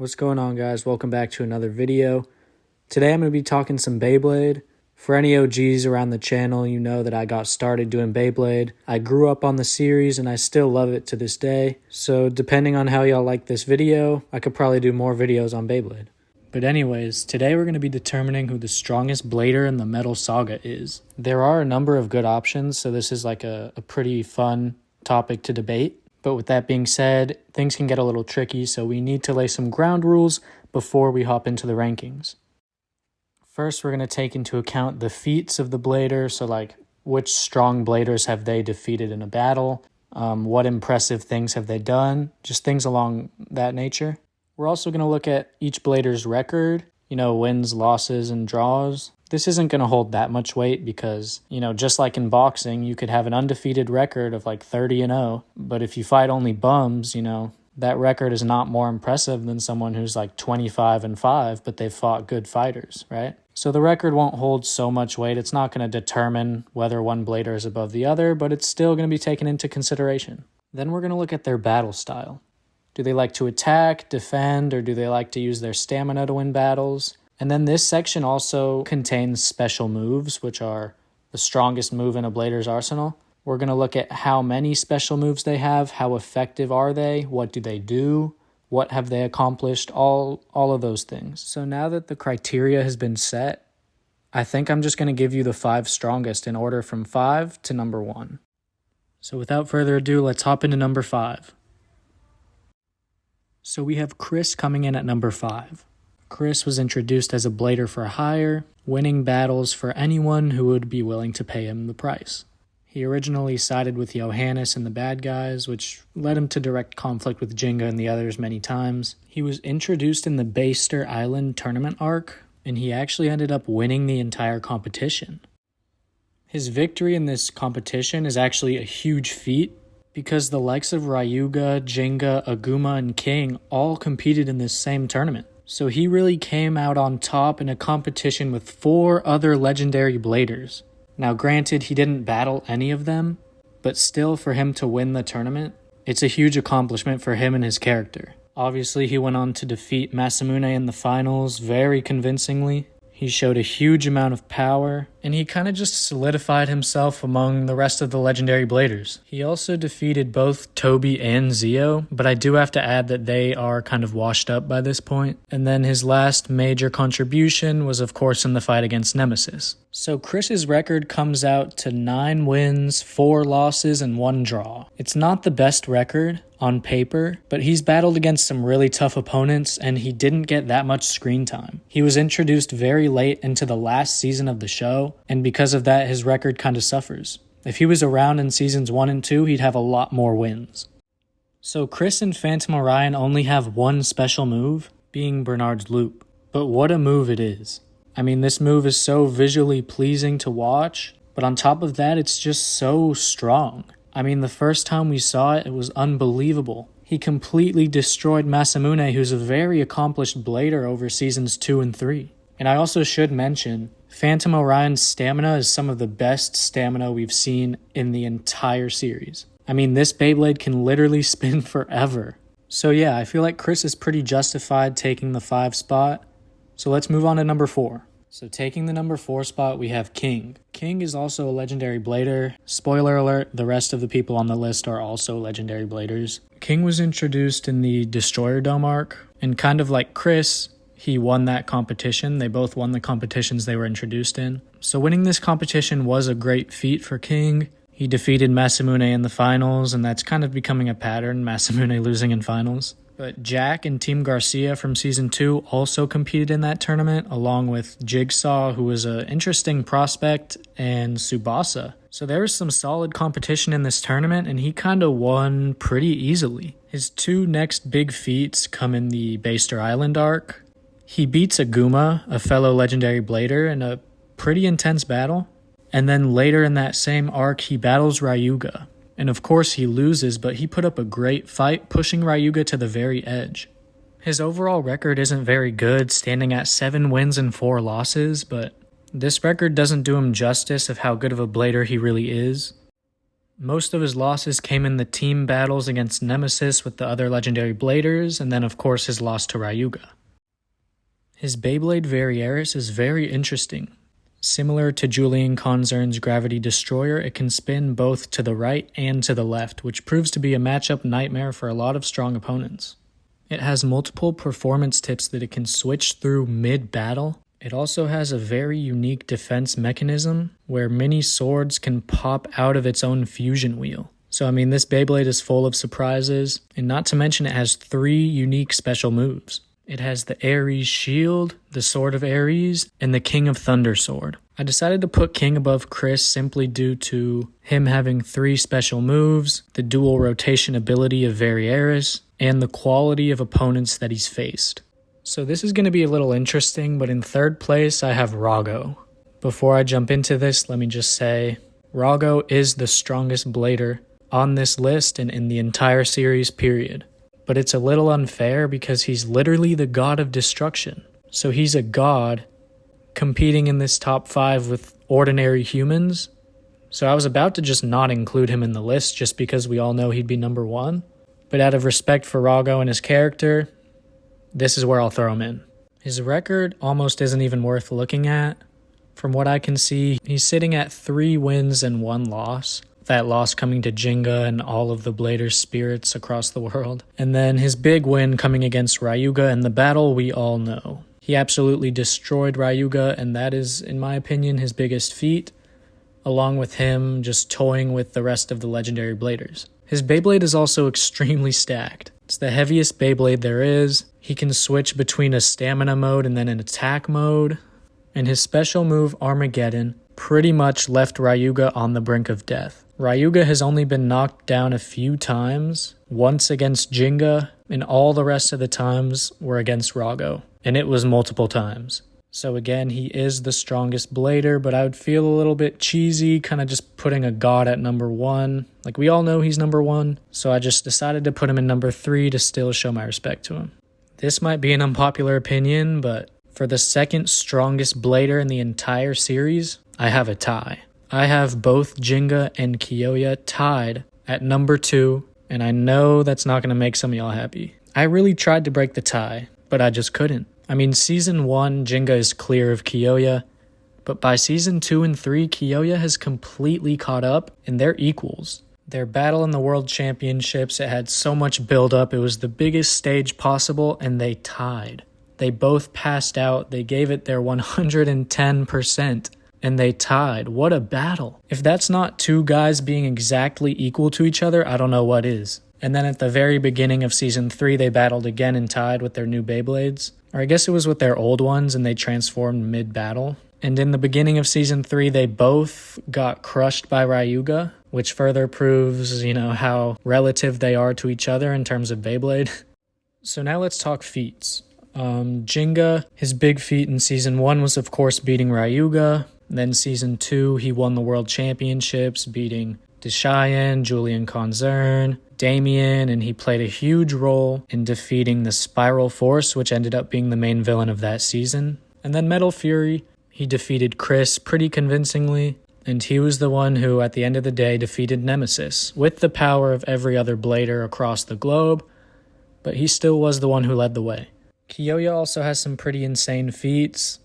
What's going on, guys? Welcome back to another video. Today I'm going to be talking some Beyblade. For any OGs around the channel, you know that I got started doing Beyblade. I grew up on the series and I still love it to this day. So depending on how y'all like this video, I could probably do more videos on Beyblade. But anyways, today we're going to be determining who the strongest blader in the Metal Saga is. There are a number of good options, so this is like a pretty fun topic to debate. But with that being said, things can get a little tricky, so we need to lay some ground rules before we hop into the rankings. First, we're going to take into account the feats of the blader, so like which strong bladers have they defeated in a battle, what impressive things have they done, just things along that nature. We're also going to look at each blader's record, wins, losses, and draws. This isn't going to hold that much weight because, just like in boxing, you could have an undefeated record of like 30-0, but if you fight only bums, that record is not more impressive than someone who's like 25-5, but they've fought good fighters, right? So the record won't hold so much weight. It's not going to determine whether one blader is above the other, but it's still going to be taken into consideration. Then we're going to look at their battle style. Do they like to attack, defend, or do they like to use their stamina to win battles? And then this section also contains special moves, which are the strongest move in a blader's arsenal. We're going to look at how many special moves they have, how effective are they, what do they do, what have they accomplished, all of those things. So now that the criteria has been set, I think I'm just going to give you the 5 strongest in order from 5 to number 1. So without further ado, let's hop into number 5. So we have Chris coming in at number 5. Chris was introduced as a blader for hire, winning battles for anyone who would be willing to pay him the price. He originally sided with Johannes and the bad guys, which led him to direct conflict with Gingka and the others many times. He was introduced in the Beyster Island tournament arc, and he actually ended up winning the entire competition. His victory in this competition is actually a huge feat, because the likes of Ryuga, Gingka, Aguma, and King all competed in this same tournament. So he really came out on top in a competition with 4 other legendary bladers. Now granted, he didn't battle any of them, but still for him to win the tournament, it's a huge accomplishment for him and his character. Obviously, he went on to defeat Masamune in the finals very convincingly. He showed a huge amount of power, and he kind of just solidified himself among the rest of the legendary bladers. He also defeated both Toby and Zio, but I do have to add that they are kind of washed up by this point. And then his last major contribution was of course in the fight against Nemesis. So Chris's record comes out to 9 wins, 4 losses, and 1 draw. It's not the best record on paper, but he's battled against some really tough opponents and he didn't get that much screen time. He was introduced very late into the last season of the show, and because of that, his record kind of suffers. If he was around in seasons 1 and 2, he'd have a lot more wins. So Chris and Phantom Orion only have one special move, being Bernard's Loop. But what a move it is. I mean, this move is so visually pleasing to watch, but on top of that, it's just so strong. I mean, the first time we saw it, it was unbelievable. He completely destroyed Masamune, who's a very accomplished blader over seasons 2 and 3. And I also should mention, Phantom Orion's stamina is some of the best stamina we've seen in the entire series. I mean, this Beyblade can literally spin forever. So yeah, I feel like Chris is pretty justified taking the 5 spot. So let's move on to number 4. So taking the number 4 spot, we have King. King is also a legendary blader. Spoiler alert, the rest of the people on the list are also legendary bladers. King was introduced in the Destroyer Dome arc, and kind of like Chris, he won that competition. They both won the competitions they were introduced in. So winning this competition was a great feat for King. He defeated Masamune in the finals, and that's kind of becoming a pattern, Masamune losing in finals. But Jack and Team Garcia from Season 2 also competed in that tournament, along with Jigsaw, who was an interesting prospect, and Tsubasa. So there was some solid competition in this tournament, and he kind of won pretty easily. His 2 next big feats come in the Beyster Island arc. He beats Aguma, a fellow legendary blader, in a pretty intense battle. And then later in that same arc, he battles Ryuga. And of course he loses, but he put up a great fight, pushing Ryuga to the very edge. His overall record isn't very good, standing at 7 wins and 4 losses, but this record doesn't do him justice of how good of a blader he really is. Most of his losses came in the team battles against Nemesis with the other legendary bladers, and then of course his loss to Ryuga. His Beyblade Varieris is very interesting. Similar to Julian Konzern's Gravity Destroyer, it can spin both to the right and to the left, which proves to be a matchup nightmare for a lot of strong opponents. It has multiple performance tips that it can switch through mid-battle. It also has a very unique defense mechanism where mini swords can pop out of its own fusion wheel. So this Beyblade is full of surprises, and not to mention it has 3 unique special moves. It has the Ares Shield, the Sword of Ares, and the King of Thunder Sword. I decided to put King above Chris simply due to him having 3 special moves, the dual rotation ability of Varieris, and the quality of opponents that he's faced. So this is going to be a little interesting, but in third place I have Rago. Before I jump into this, let me just say, Rago is the strongest blader on this list and in the entire series period. But it's a little unfair because he's literally the god of destruction. So he's a god competing in this top 5 with ordinary humans. So I was about to just not include him in the list just because we all know he'd be number 1. But out of respect for Rago and his character, this is where I'll throw him in. His record almost isn't even worth looking at. From what I can see, he's sitting at 3 wins and 1 loss. That loss coming to Gingka and all of the Blader's spirits across the world. And then his big win coming against Ryuga in the battle we all know. He absolutely destroyed Ryuga, and that is, in my opinion, his biggest feat, along with him just toying with the rest of the legendary Bladers. His Beyblade is also extremely stacked. It's the heaviest Beyblade there is. He can switch between a stamina mode and then an attack mode. And his special move, Armageddon, pretty much left Ryuga on the brink of death. Ryuga has only been knocked down a few times, once against Gingka, and all the rest of the times were against Rago, and it was multiple times. So again, he is the strongest blader, but I would feel a little bit cheesy kind of just putting a god at number 1. Like, we all know he's number 1, so I just decided to put him in number 3 to still show my respect to him. This might be an unpopular opinion, but for the second strongest blader in the entire series, I have a tie. I have both Gingka and Kyoya tied at number 2, and I know that's not going to make some of y'all happy. I really tried to break the tie, but I just couldn't. Season 1, Gingka is clear of Kyoya, but by Season 2 and 3, Kyoya has completely caught up, and they're equals. Their battle in the World Championships, it had so much build-up, it was the biggest stage possible, and they tied. They both passed out, they gave it their 110%. And they tied. What a battle. If that's not 2 guys being exactly equal to each other, I don't know what is. And then at the very beginning of Season 3, they battled again and tied with their new Beyblades. Or I guess it was with their old ones and they transformed mid-battle. And in the beginning of Season 3, they both got crushed by Ryuga, which further proves, how relative they are to each other in terms of Beyblade. So now let's talk feats. Gingka, his big feat in Season 1 was of course beating Ryuga. Then Season 2, he won the World Championships, beating Deshayan, Julian Konzern, Damien, and he played a huge role in defeating the Spiral Force, which ended up being the main villain of that season. And then Metal Fury, he defeated Chris pretty convincingly, and he was the one who, at the end of the day, defeated Nemesis, with the power of every other blader across the globe, but he still was the one who led the way. Kyoya also has some pretty insane feats.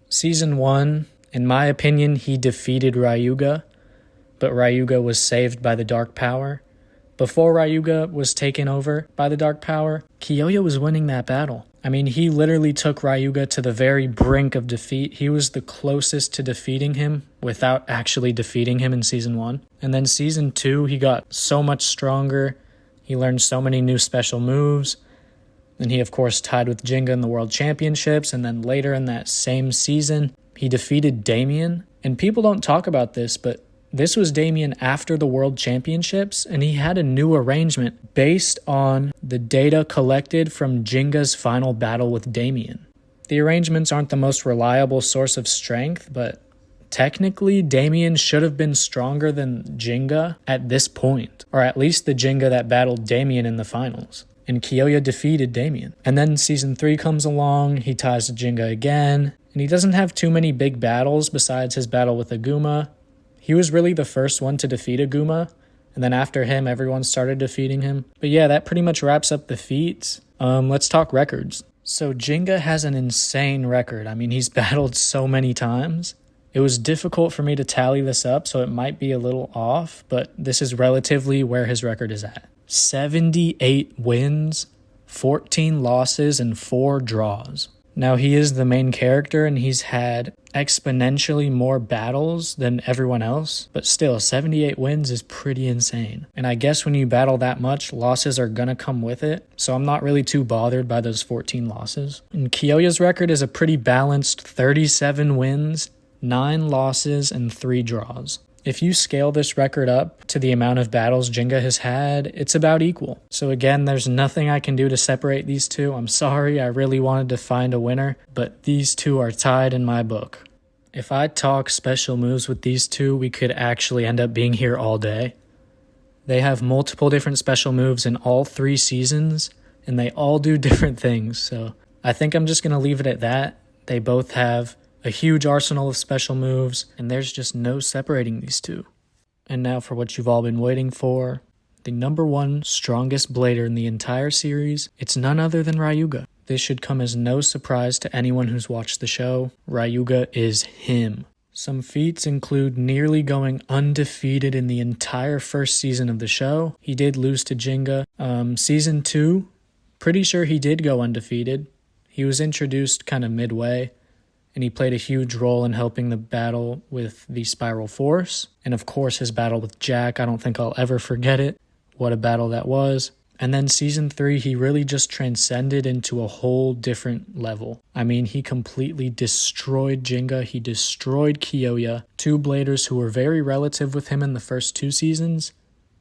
Season 1, in my opinion, he defeated Ryuga, but Ryuga was saved by the Dark Power. Before Ryuga was taken over by the Dark Power, Kyoya was winning that battle. He literally took Ryuga to the very brink of defeat. He was the closest to defeating him without actually defeating him in Season 1. And then Season 2, he got so much stronger. He learned so many new special moves. And he, of course, tied with Gingka in the World Championships. And then later in that same season, he defeated Damien. And people don't talk about this, but this was Damien after the World Championships, and he had a new arrangement based on the data collected from Gingka's final battle with Damien. The arrangements aren't the most reliable source of strength, but technically Damien should have been stronger than Gingka at this point, or at least the Gingka that battled Damien in the finals. And Kyoya defeated Damien. And then Season 3 comes along, he ties to Gingka again, and he doesn't have too many big battles besides his battle with Aguma. He was really the first one to defeat Aguma, And then after him, everyone started defeating him. But yeah, that pretty much wraps up the feats. Let's talk records. So Gingka has an insane record. I mean, he's battled so many times. It was difficult for me to tally this up, so it might be a little off, but this is relatively where his record is at. 78 wins, 14 losses, and 4 draws. Now, he is the main character, and he's had exponentially more battles than everyone else, but still, 78 wins is pretty insane. And I guess when you battle that much, losses are gonna come with it, so I'm not really too bothered by those 14 losses. And Kyoya's record is a pretty balanced 37 wins, 9 losses, and 3 draws. If you scale this record up to the amount of battles Gingka has had, it's about equal. So again, there's nothing I can do to separate these two. I'm sorry, I really wanted to find a winner, but these two are tied in my book. If I talk special moves with these two, we could actually end up being here all day. They have multiple different special moves in all 3 seasons, and they all do different things, so I think I'm just going to leave it at that. They both have a huge arsenal of special moves, and there's just no separating these two. And now for what you've all been waiting for, the number 1 strongest blader in the entire series, it's none other than Ryuga. This should come as no surprise to anyone who's watched the show. Ryuga is him. Some feats include nearly going undefeated in the entire first season of the show. He did lose to Gingka. Season 2, pretty sure he did go undefeated. He was introduced kind of midway, and he played a huge role in helping the battle with the Spiral Force. And of course, his battle with Jack, I don't think I'll ever forget it. What a battle that was. And then season 3, he really just transcended into a whole different level. I mean, he completely destroyed Gingka. He destroyed Kyoya, 2 bladers who were very relative with him in the first 2 seasons.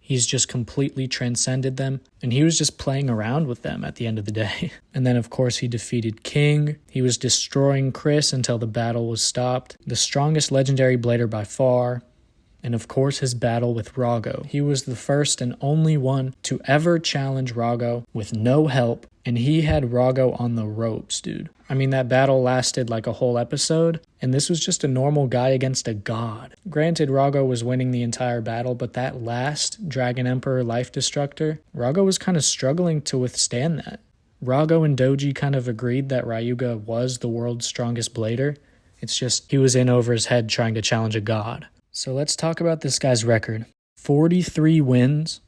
He's just completely transcended them, and he was just playing around with them at the end of the day. And then, of course, he defeated King. He was destroying Chris until the battle was stopped. The strongest legendary blader by far. And, of course, his battle with Rago. He was the first and only one to ever challenge Rago with no help, and he had Rago on the ropes, dude. I mean, that battle lasted like a whole episode, and this was just a normal guy against a god. Granted, Rago was winning the entire battle, but that last Dragon Emperor Life Destructor, Rago was kind of struggling to withstand that. Rago and Doji kind of agreed that Ryuga was the world's strongest blader. It's just he was in over his head trying to challenge a god. So let's talk about this guy's record. 43 wins,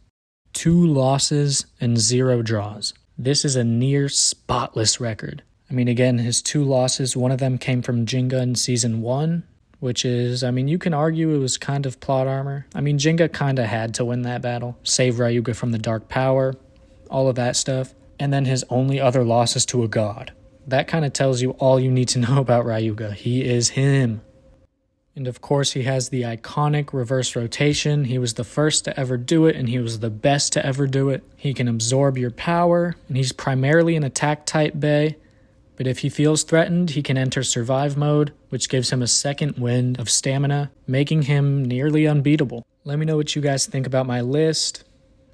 2 losses, and 0 draws. This is a near spotless record. I mean, again, his 2 losses, one of them came from Gingka in Season 1, which is, I mean, you can argue it was kind of plot armor. I mean, Gingka kind of had to win that battle, save Ryuga from the Dark Power, all of that stuff. And then his only other loss is to a god. That kind of tells you all you need to know about Ryuga. He is him. And of course, he has the iconic reverse rotation. He was the first to ever do it, and he was the best to ever do it. He can absorb your power, and he's primarily an attack-type Bey. But if he feels threatened, he can enter survive mode, which gives him a second wind of stamina, making him nearly unbeatable. Let me know what you guys think about my list.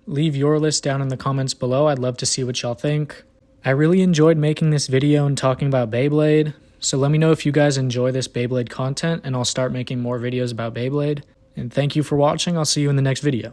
Leave your list down in the comments below. I'd love to see what y'all think. I really enjoyed making this video and talking about Beyblade. So let me know if you guys enjoy this Beyblade content, and I'll start making more videos about Beyblade. And thank you for watching. I'll see you in the next video.